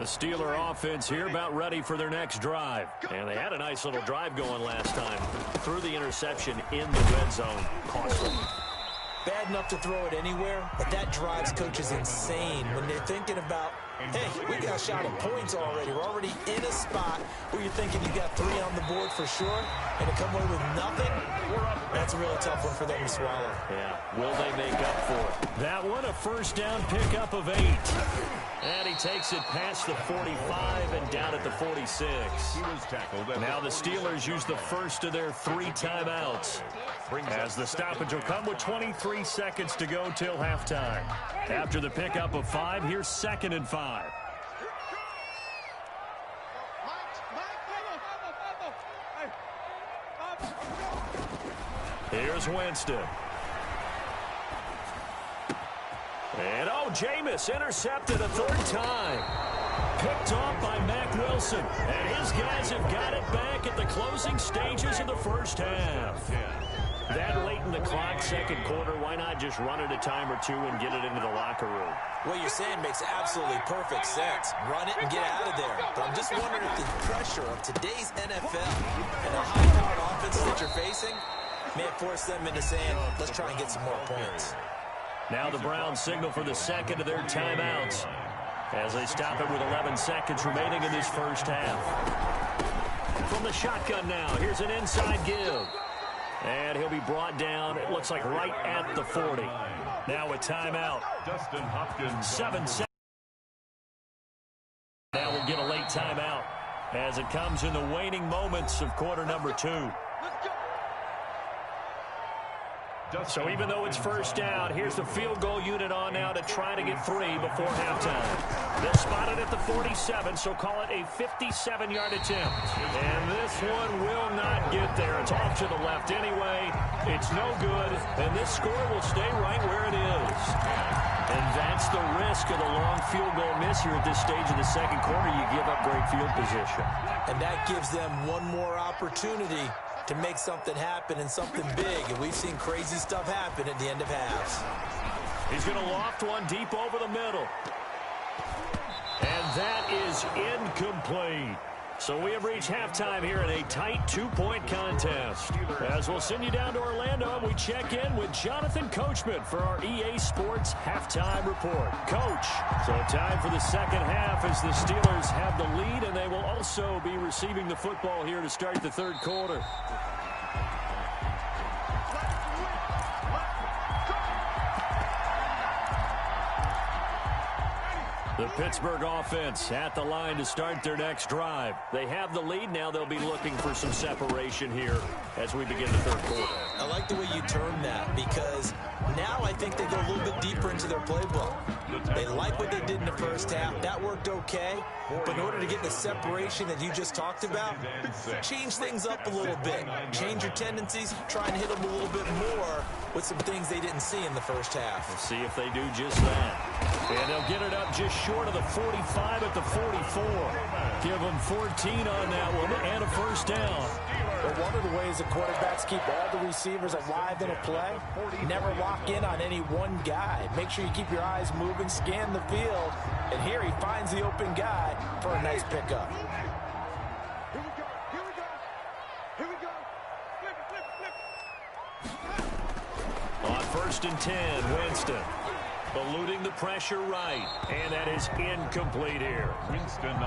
The Steeler offense here about ready for their next drive. And they had a nice little drive going last time. Threw the interception in the red zone. Costly. Bad enough to throw it anywhere, but that drives coaches insane when they're thinking about, hey, we got a shot at points already. We're already in a spot where you're thinking you got 3 on the board for sure, and to come away with nothing, that's a really tough one for them to swallow. Yeah, will they make up for it? That one, a first down pickup of 8. And he takes it past the 45 and down at the 46. Now the Steelers use the first of their 3 timeouts, as the stoppage will come with 23 seconds to go till halftime. After the pickup of 5, here's 2nd and 5. Here's Winston. And, Jameis intercepted a 3rd time. Picked off by Mack Wilson. And his guys have got it back at the closing stages of the first half. That late in the clock, 2nd quarter, why not just run it a time or 2 and get it into the locker room? What you're saying makes absolutely perfect sense. Run it and get out of there. But I'm just wondering if the pressure of today's NFL and the high-powered offenses that you're facing may have forced them into saying, let's try and get some more points. Now the Browns signal for the 2nd of their timeouts as they stop it with 11 seconds remaining in this first half. From the shotgun now, here's an inside give. And he'll be brought down, it looks like right at the 40. Now a timeout. 7 seconds. Now we'll get a late timeout as it comes in the waning moments of quarter number 2. So even though it's first down, here's the field goal unit on now to try to get 3 before halftime. They'll spot it at the 47, so call it a 57-yard attempt. And this one will not get there. It's off to the left anyway. It's no good, and this score will stay right where it is. And that's the risk of the long field goal miss here at this stage of the 2nd quarter. You give up great field position. And that gives them one more opportunity to make something happen and something big. And we've seen crazy stuff happen at the end of halves. He's going to loft one deep over the middle. And that is incomplete. So we have reached halftime here in a tight 2-point contest. As we'll send you down to Orlando, and we check in with Jonathan Coachman for our EA Sports Halftime Report. Coach, so time for the 2nd half as the Steelers have the lead, and they will also be receiving the football here to start the 3rd quarter. The Pittsburgh offense at the line to start their next drive. They have the lead. Now they'll be looking for some separation here as we begin the 3rd quarter. I like the way you term that, because now I think they go a little bit deeper into their playbook. They like what they did in the first half. That worked okay. But in order to get the separation that you just talked about, change things up a little bit. Change your tendencies. Try and hit them a little bit more with some things they didn't see in the first half. We'll see if they do just that. And they'll get it up just short of the 45 at the 44. Give them 14 on that one and a first down. But one of the ways the quarterbacks keep all the receivers alive in a play, never lock in on any one guy. Make sure you keep your eyes moving, scan the field, and here he finds the open guy for a nice pickup. On 1st and 10, Winston. Eluding the pressure right, and that is incomplete here.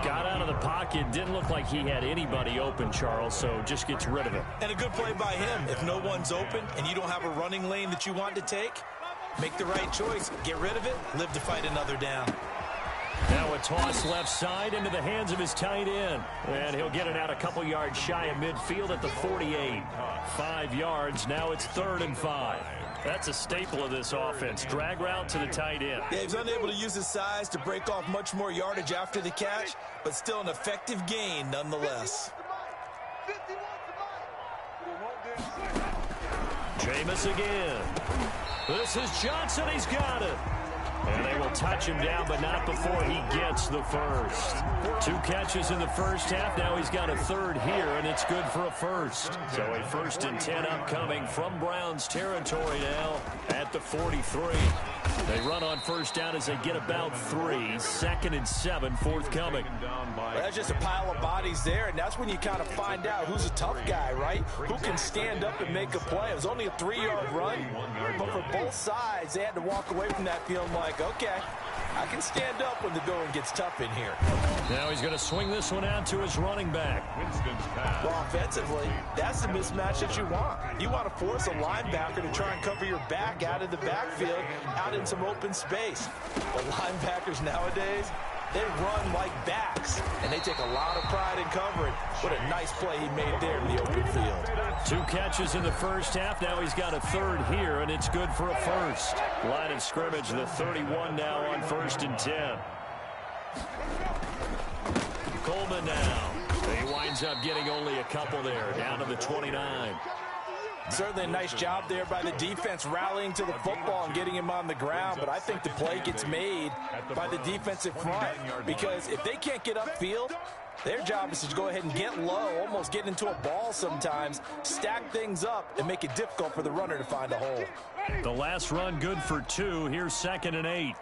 Got out of the pocket, didn't look like he had anybody open, Charles, so just gets rid of it. And a good play by him. If no one's open and you don't have a running lane that you want to take, make the right choice, get rid of it, live to fight another down. Now a toss left side into the hands of his tight end, and he'll get it out a couple yards shy of midfield at the 48. 5 yards, now it's 3rd and 5. That's a staple of this offense. Drag route to the tight end. Yeah, he's unable to use his size to break off much more yardage after the catch, but still an effective gain nonetheless. Jameis again. This is Johnson. He's got it. And they will touch him down, but not before he gets the first. 2 catches in the first half. Now he's got a 3rd here, and it's good for a first. So a 1st and 10 upcoming from Browns territory now at the 43. They run on first down as they get about 3. 2nd and 7 forthcoming. Well, that's just a pile of bodies there, and that's when you kind of find out who's a tough guy, right? Who can stand up and make a play. It was only a 3-yard run, but for both sides, they had to walk away from that feeling like, okay, I can stand up when the going gets tough in here. Now he's going to swing this one out to his running back. Well, offensively, that's the mismatch that you want. You want to force a linebacker to try and cover your back out of the backfield, out in some open space. The linebackers nowadays, they run like backs, and they take a lot of pride in covering. What a nice play he made there in the open field. 2 catches in the first half. Now he's got a 3rd here, and it's good for a first. Line of scrimmage, the 31 now on 1st and 10. Coleman now. He winds up getting only a couple there, down to the 29. Certainly a nice job there by the defense rallying to the football and getting him on the ground, but I think the play gets made by the defensive front because if they can't get upfield, their job is to go ahead and get low, almost get into a ball sometimes, stack things up, and make it difficult for the runner to find a hole. The last run good for 2. Here's 2nd and 8.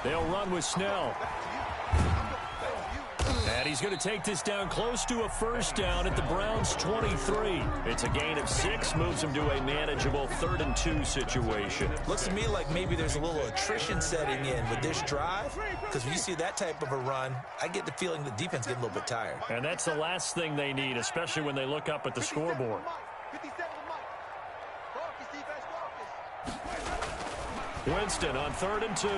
They'll run with Snell. And he's going to take this down close to a first down at the Browns' 23. It's a gain of 6, moves him to a manageable 3rd and 2 situation. Looks to me like maybe there's a little attrition setting in with this drive, because when you see that type of a run, I get the feeling the defense getting a little bit tired. And that's the last thing they need, especially when they look up at the scoreboard. Winston on 3rd and 2.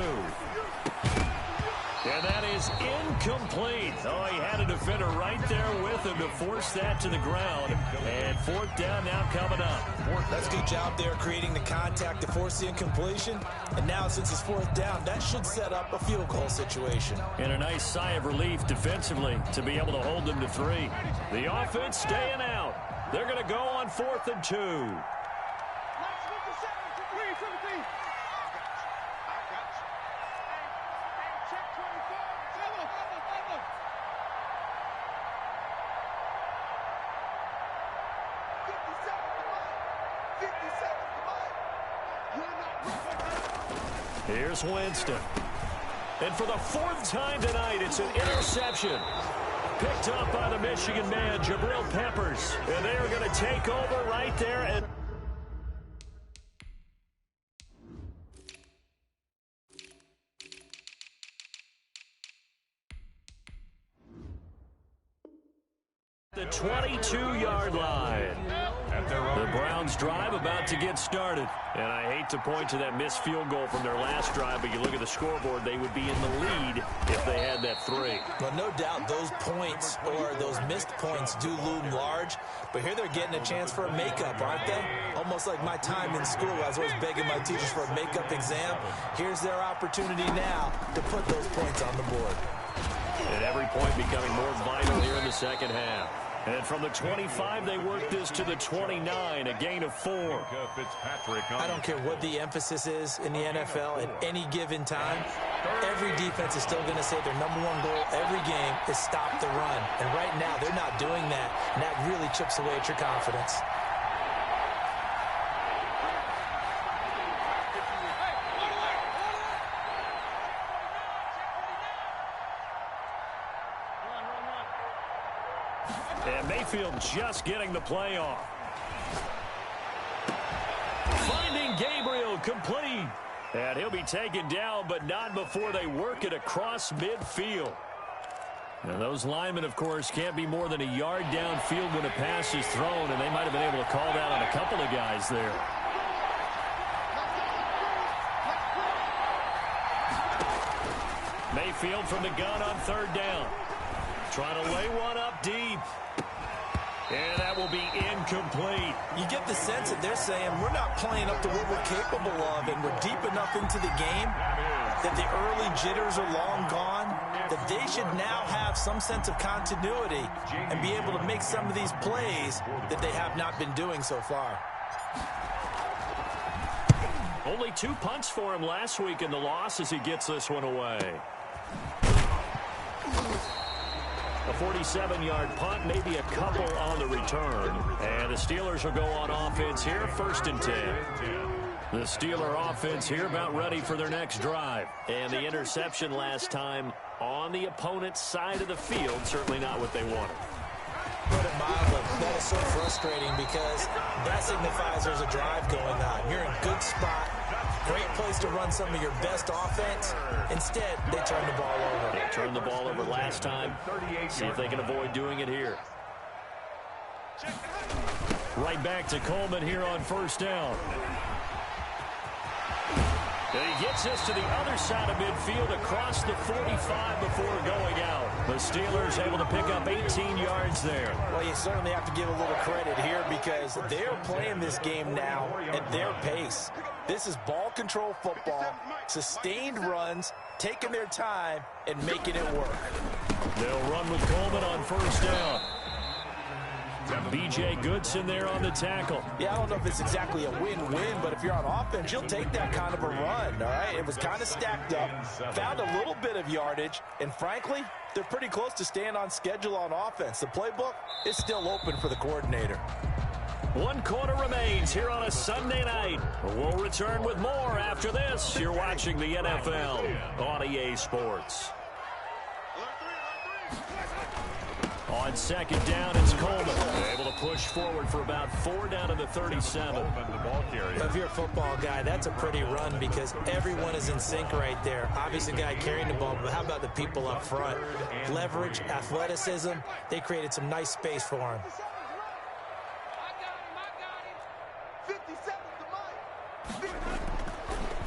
And that is incomplete. Oh, he had a defender right there with him to force that to the ground. And 4th down now coming up. That's a good job there creating the contact to force the incompletion. And now since it's 4th down, that should set up a field goal situation. And a nice sigh of relief defensively to be able to hold them to 3. The offense staying out. They're going to go on 4th and 2. Here's Winston. And for the 4th time tonight, it's an interception. Picked up by the Michigan man, Jabril Peppers. And they are going to take over right there. And the 22-yard line. The Browns drive about to get started. And I hate to point to that missed field goal from their last drive, but you look at the scoreboard, they would be in the lead if they had that 3. Well, no doubt those points or those missed points do loom large, but here they're getting a chance for a makeup, aren't they? Almost like my time in school. I was always begging my teachers for a makeup exam. Here's their opportunity now to put those points on the board. And every point becoming more vital here in the second half. And from the 25, they work this to the 29, a gain of 4. I don't care what the emphasis is in the NFL at any given time. Every defense is still going to say their #1 goal every game is stop the run. And right now, they're not doing that, and that really chips away at your confidence. And Mayfield just getting the play off. Finding Gabriel complete. And he'll be taken down, but not before they work it across midfield. Now, those linemen, of course, can't be more than a yard downfield when a pass is thrown, and they might have been able to call that on a couple of guys there. Mayfield from the gun on 3rd down. Trying to lay one up deep. And that will be incomplete. You get the sense that they're saying we're not playing up to what we're capable of, and we're deep enough into the game that the early jitters are long gone, that they should now have some sense of continuity and be able to make some of these plays that they have not been doing so far. Only 2 punts for him last week in the loss as he gets this one away. A 47-yard punt, maybe a couple on the return. And the Steelers will go on offense here, 1st and 10. The Steeler offense here about ready for their next drive. And the interception last time on the opponent's side of the field, certainly not what they wanted. Put it mildly, that is so frustrating because that signifies there's a drive going on. You're in a good spot, great place to run some of your best offense. Instead, they turn the ball over. They turned the ball over last time. See if they can avoid doing it here. Right back to Coleman here on 1st down. And he gets us to the other side of midfield across the 45 before going out. The Steelers able to pick up 18 yards there. Well, you certainly have to give a little credit here because they're playing this game now at their pace. This is ball control football, sustained runs, taking their time, and making it work. They'll run with Coleman on 1st down. B.J. Goodson there on the tackle. Yeah, I don't know if it's exactly a win-win, but if you're on offense, you'll take that kind of a run, all right? It was kind of stacked up, found a little bit of yardage, and frankly, they're pretty close to staying on schedule on offense. The playbook is still open for the coordinator. 1 quarter remains here on a Sunday night. We'll return with more after this. You're watching the NFL on EA Sports. On 2nd down, it's Coleman. Able to push forward for about 4 down to the 37. If you're a football guy, that's a pretty run because everyone is in sync right there. Obviously, the guy carrying the ball, but how about the people up front? Leverage, athleticism, they created some nice space for him.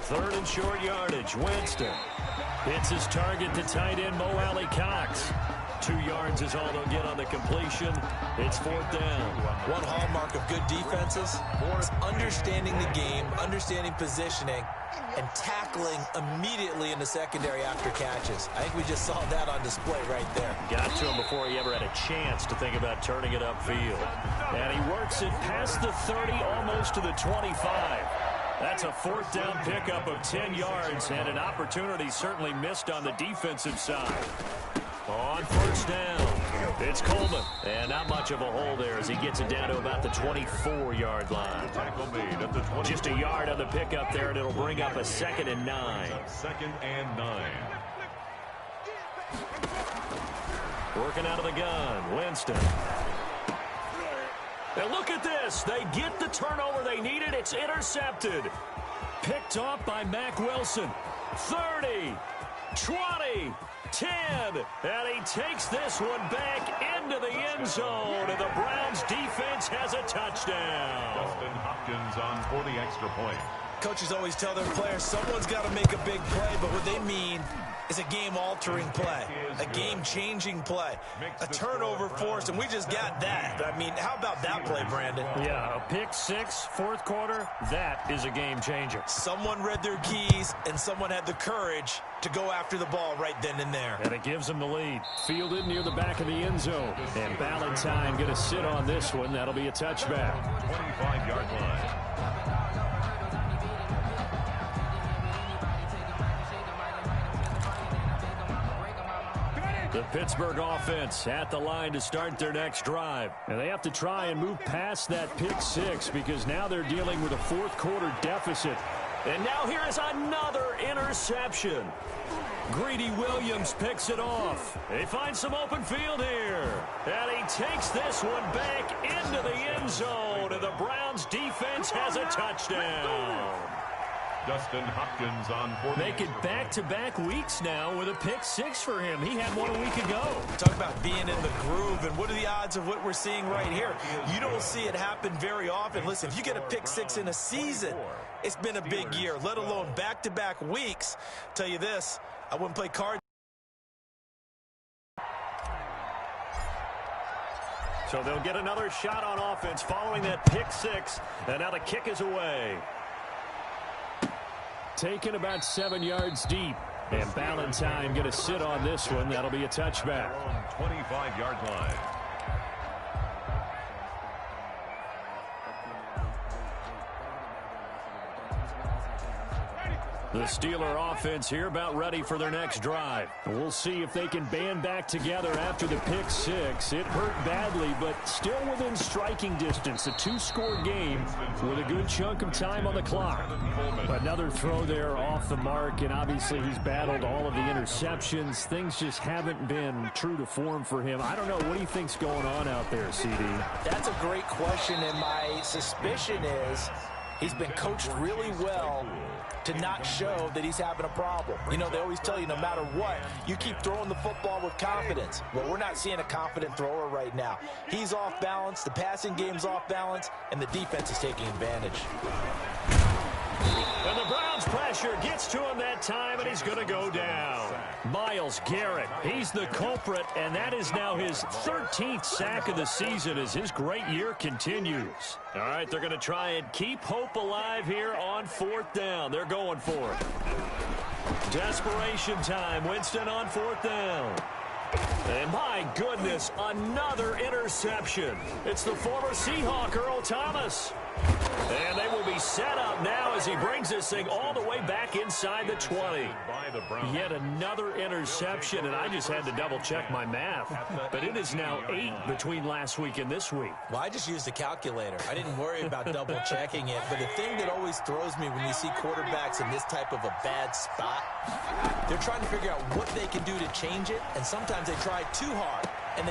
3rd and short yardage. Winston hits his target to tight end Mo Alley Cox. 2 yards is all they'll get on the completion. It's 4th down. One hallmark of good defenses is understanding the game, understanding positioning, and tackling immediately in the secondary after catches. I think we just saw that on display right there. Got to him before he ever had a chance to think about turning it upfield. And he works it past the 30, almost to the 25. That's a 4th down pickup of 10 yards and an opportunity certainly missed on the defensive side. On 1st down, it's Coleman. And not much of a hole there as he gets it down to about the 24-yard line. Just a yard on the pickup there, and it'll bring up a 2nd and 9. 2nd and 9. Working out of the gun, Winston. And look at this. They get the turnover they needed. It's intercepted. Picked off by Mack Wilson. 30, 20, 10, and he takes this one back into the end zone, and the Browns defense has a touchdown. Dustin Hopkins on for the extra point. Coaches always tell their players someone's got to make a big play, but what they mean is a game-altering play, a game-changing play, a turnover forced, and we just got that. I mean, how about that play, Brandon? Yeah, a pick 6, 4th quarter, that is a game-changer. Someone read their keys, and someone had the courage to go after the ball right then and there. And it gives them the lead. Fielded near the back of the end zone. And Ballantyne going to sit on this one. That'll be a touchback. 25-yard line. The Pittsburgh offense at the line to start their next drive. And they have to try and move past that pick 6 because now they're dealing with a 4th quarter deficit. And now here is another interception. Greedy Williams picks it off. They find some open field here. And he takes this one back into the end zone. And the Browns defense has a touchdown. Dustin Hopkins on for Make it back-to-back weeks now with a pick 6 for him. He had one a week ago. Talk about being in the groove, and what are the odds of what we're seeing right here? You don't see it happen very often. Listen, if you get a pick 6 in a season, it's been a big year, let alone back-to-back weeks. Tell you this, I wouldn't play cards. So they'll get another shot on offense following that pick 6, and now the kick is away. Taken about 7 yards deep. And Ballantyne going to sit on this one. That'll be a touchback. 25-yard line. The Steeler offense here about ready for their next drive. We'll see if they can band back together after the pick six. It hurt badly, but still within striking distance. A two-score game with a good chunk of time on the clock. Another throw there off the mark, and obviously he's battled all of the interceptions. Things just haven't been true to form for him. I don't know. What do you think's going on out there, CD? That's a great question, and my suspicion is he's been coached really well to not show that he's having a problem. You know, they always tell you no matter what, you keep throwing the football with confidence. Well, we're not seeing a confident thrower right now. He's off balance, the passing game's off balance, and the defense is taking advantage. And the Browns pressure gets to him that time, and he's going to go down. Myles Garrett, he's the culprit, and that is now his 13th sack of the season as his great year continues. All right, they're going to try and keep hope alive here on fourth down. They're going for it. Desperation time. Winston on fourth down. And my goodness, another interception. It's the former Seahawk, Earl Thomas. And they will be set up now as he brings this thing all the way back inside the 20. Yet another interception, and I just had to double-check my math. But it is now 8 between last week and this week. Well, I just used a calculator. I didn't worry about double-checking it. But the thing that always throws me when you see quarterbacks in this type of a bad spot, they're trying to figure out what they can do to change it, and sometimes they try too hard. And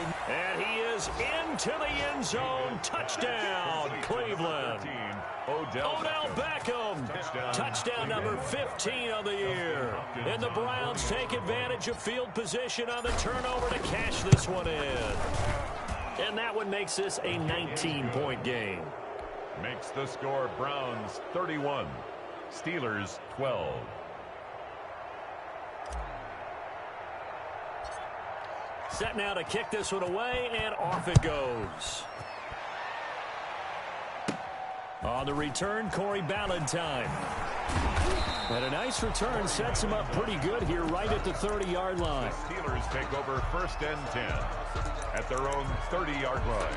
he is into the end zone. Touchdown, Cleveland. Odell Beckham. Touchdown number 15 of the year. And the Browns take advantage of field position on the turnover to cash this one in. And that one makes this a 19-point game. Makes the score Browns 31, Steelers 12. Set now to kick this one away, and off it goes. On the return, Corey Ballantyne. And a nice return sets him up pretty good here right at the 30-yard line. The Steelers take over first and 10 at their own 30-yard line.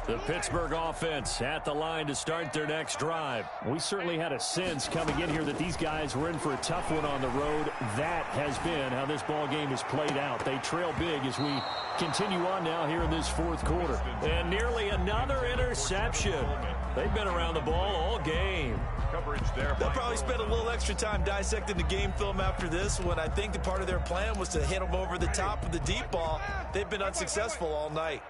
The Pittsburgh offense at the line to start their next drive. We certainly had a sense coming in here that these guys were in for a tough one on the road. That has been how this ball game has played out. They trail big as we continue on now here in this fourth quarter. And nearly another interception. They've been around the ball all game. Coverage there. They'll probably spend a little extra time dissecting the game film after this one. I think the part of their plan was to hit them over the top of the deep ball. They've been unsuccessful all night.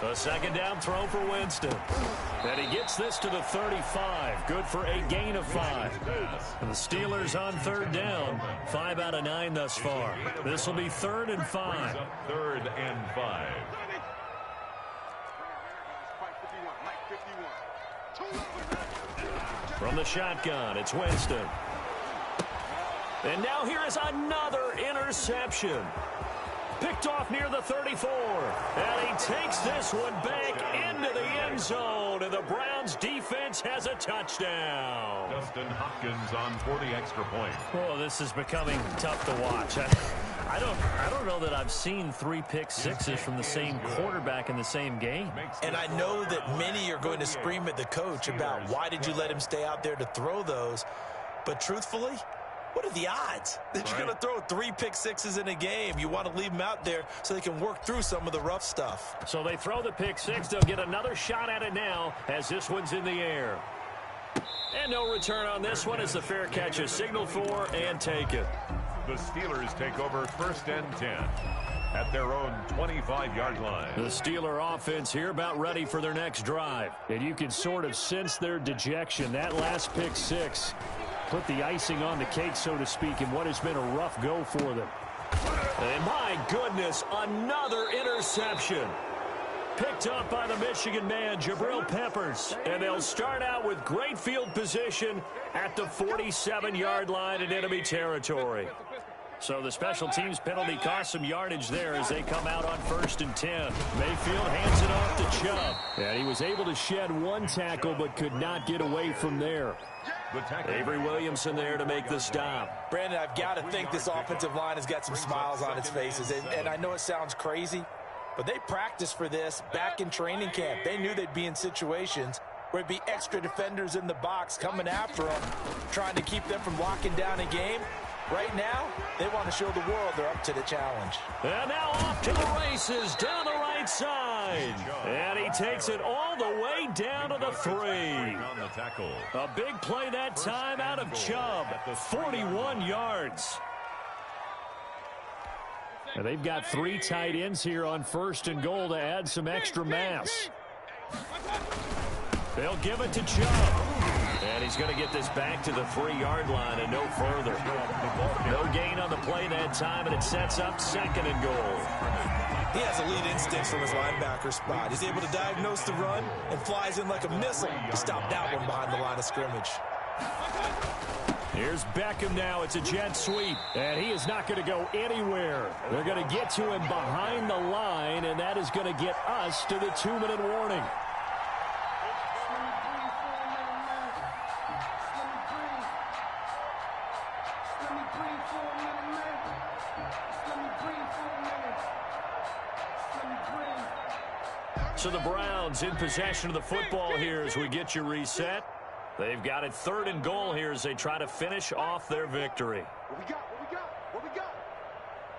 A second down throw for Winston. And he gets this to the 35. Good for a gain of 5. And the Steelers on third down. 5 out of 9 thus far. This will be 3rd and 5. 3rd and 5. From the shotgun, it's Winston. And now here is another interception. Picked off near the 34. And he takes this one back into the end zone. And the Browns defense has a touchdown. Dustin Hopkins on for the extra point. Oh, this is becoming tough to watch. I don't know that I've seen 3 pick sixes from the same quarterback in the same game. And I know that many are going to scream at the coach about why did you let him stay out there to throw those. But truthfully, what are the odds that you're going to throw 3 pick sixes in a game? You want to leave them out there so they can work through some of the rough stuff. So they throw the pick six. They'll get another shot at it now as this one's in the air. And no return on this one as the fair catch is signaled for and taken. The Steelers take over first and 10 at their own 25-yard line. The Steeler offense here about ready for their next drive. And you can sort of sense their dejection. That last pick six put the icing on the cake, so to speak, in what has been a rough go for them. And my goodness, another interception. Picked up by the Michigan man, Jabril Peppers. And they'll start out with great field position at the 47-yard line in enemy territory. So the special teams penalty cost some yardage there as they come out on 1st and 10. Mayfield hands it off to Chubb. And he was able to shed 1 tackle but could not get away from there. Avery Williamson there to make the stop. Brandon, I've got to think this offensive line has got some smiles on its faces. And I know it sounds crazy, but they practiced for this back in training camp. They knew they'd be in situations where it'd be extra defenders in the box coming after them, trying to keep them from locking down a game. Right now, they want to show the world they're up to the challenge. And now off to the races down the right side. And he takes it all the way down to the 3. A big play that time out of Chubb. 41 yards. And they've got 3 tight ends here on 1st and goal to add some extra mass. They'll give it to Chubb. And he's going to get this back to the 3-yard line and no further. No gain on the play that time, and it sets up 2nd and goal. He has elite instincts from his linebacker spot. He's able to diagnose the run and flies in like a missile to stop that one behind the line of scrimmage. Here's Beckham now. It's a jet sweep, and he is not going to go anywhere. They're going to get to him behind the line, and that is going to get us to the 2-minute warning. So the Browns in possession of the football here as we get you reset. They've got it 3rd and goal here as they try to finish off their victory. What we got? What we got?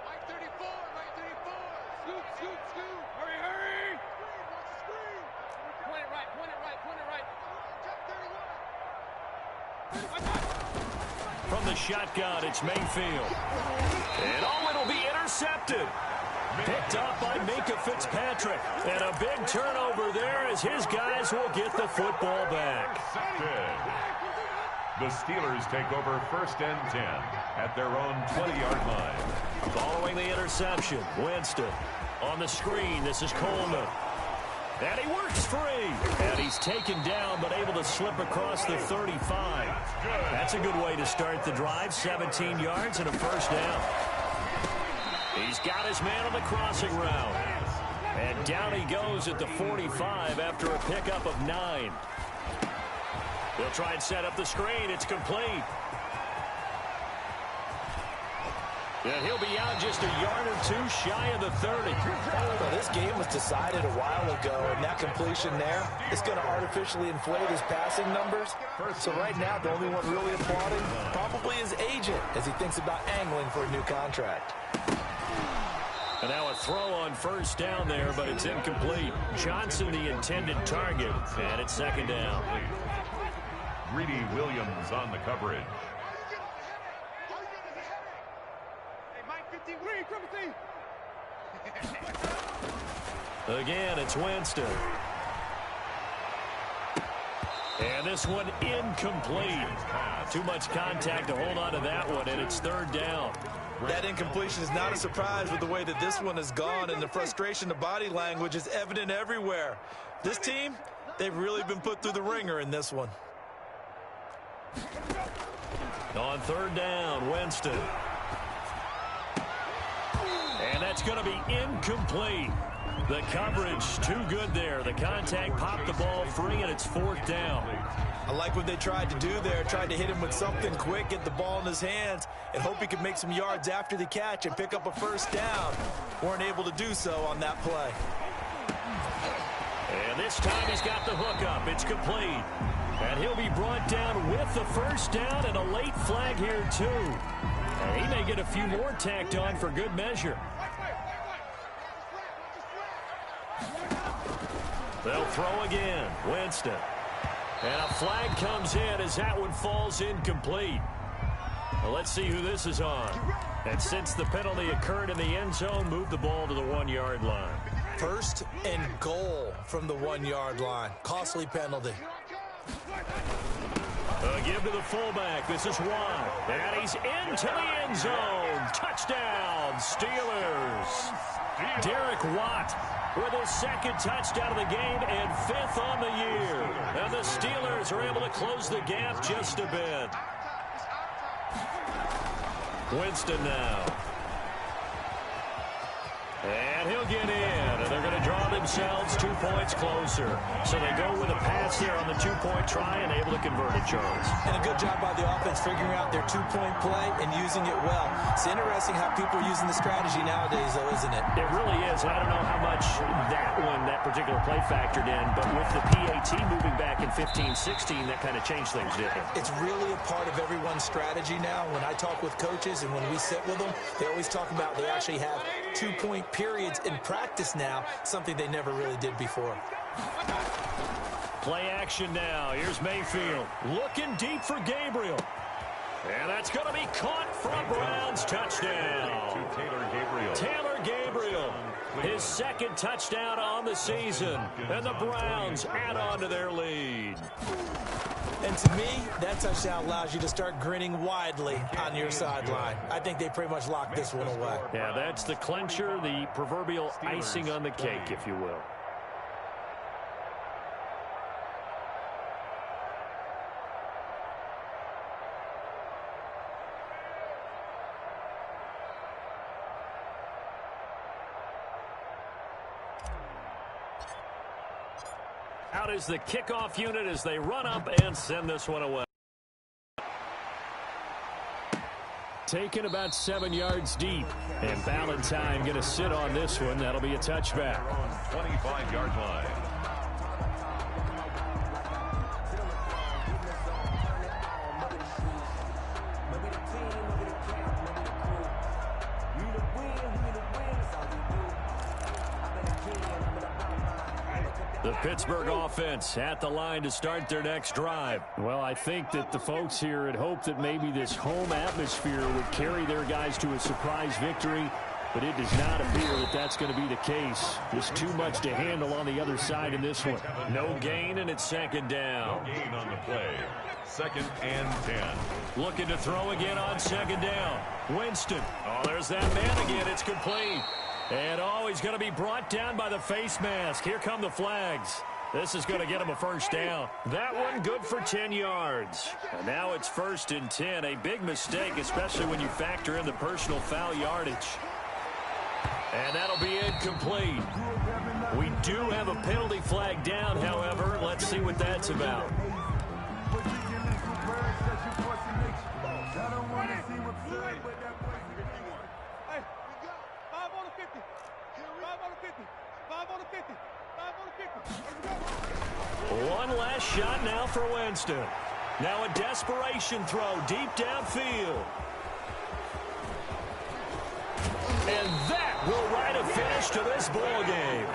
Mike 34, Mike 34. Scoot, scoot, scoot. Hurry, hurry. Screen, watch the screen. Point it right, point it right, point it right. Check 31. From the shotgun, it's Mayfield. And it'll be intercepted. Picked up by Minka Fitzpatrick. And a big turnover there as his guys will get the football back. The Steelers take over 1st and 10 at their own 20-yard line. Following the interception, Winston on the screen. This is Coleman. And he works free. And he's taken down but able to slip across the 35. That's a good way to start the drive. 17 yards and a 1st down. He's got his man on the crossing route. And down he goes at the 45 after a pickup of 9. They'll try and set up the screen. It's complete. And he'll be out just a yard or 2 shy of the 30. Well, this game was decided a while ago, and that completion there is going to artificially inflate his passing numbers. So right now, the only one really applauding probably his agent as he thinks about angling for a new contract. And now a throw on 1st down there, but it's incomplete. Johnson the intended target, and it's 2nd down. Greedy Williams on the coverage. Hey, Mike 53, Again, it's Winston. And this one incomplete. Too much contact to hold on to that one, and it's 3rd down. That incompletion is not a surprise with the way that this one has gone, and the frustration of body language is evident everywhere. This team, they've really been put through the ringer in this one. On 3rd down, Winston. And that's going to be incomplete. The coverage too good there. The contact popped the ball free, and it's 4th down. I like what they tried to do there. Tried to hit him with something quick, get the ball in his hands, and hope he could make some yards after the catch and pick up a 1st down. Weren't able to do so on that play. And this time he's got the hook up. It's complete. And he'll be brought down with the 1st down and a late flag here, too. And he may get a few more tacked on for good measure. They'll throw again. Winston. And a flag comes in as that one falls incomplete. Well, let's see who this is on. And since the penalty occurred in the end zone, move the ball to the 1-yard line. 1st and goal from the 1-yard line. Costly penalty. Give to the fullback. This is Watt. And he's into the end zone. Touchdown, Steelers. Derek Watt with his 2nd touchdown of the game and 5th on the year. And the Steelers are able to close the gap just a bit. Winston now. And he'll get in. And they're going to draw the themselves 2 points closer. So they go with a pass there on the two-point try and able to convert it, Charles. And a good job by the offense figuring out their two-point play and using it well. It's interesting how people are using the strategy nowadays, though, isn't it? It really is. And I don't know how much that particular play factored in, but with the PAT moving back in 15-16, that kind of changed things, didn't it? It's really a part of everyone's strategy now. When I talk with coaches and when we sit with them, they always talk about they actually have two-point periods in practice now, something they never really did before. Play action now. Here's Mayfield looking deep for Gabriel. And that's going to be caught for a Browns touchdown. To Taylor Gabriel, his second touchdown on the season. And the Browns add on to their lead. And to me, that touchdown allows you to start grinning widely on your sideline. I think they pretty much locked this one away. Yeah, that's the clincher, the proverbial icing on the cake, if you will. Out is the kickoff unit as they run up and send this one away. Taken about 7 yards deep. And Valentine going to sit on this one. That'll be a touchback. 25-yard line. The Pittsburgh offense at the line to start their next drive. Well, I think that the folks here had hoped that maybe this home atmosphere would carry their guys to a surprise victory, but it does not appear that that's going to be the case. There's too much to handle on the other side in this one. No gain, and it's second down. No gain on the play. 2nd and 10. Looking to throw again on second down. Winston. Oh, there's that man again. It's complete. And, he's going to be brought down by the face mask. Here come the flags. This is going to get him a first down. That one good for 10 yards. And now it's 1st and 10. A big mistake, especially when you factor in the personal foul yardage. And that'll be incomplete. We do have a penalty flag down, however. Let's see what that's about. One last shot now for Winston. Now a desperation throw deep downfield. And that will write a finish to this ball game.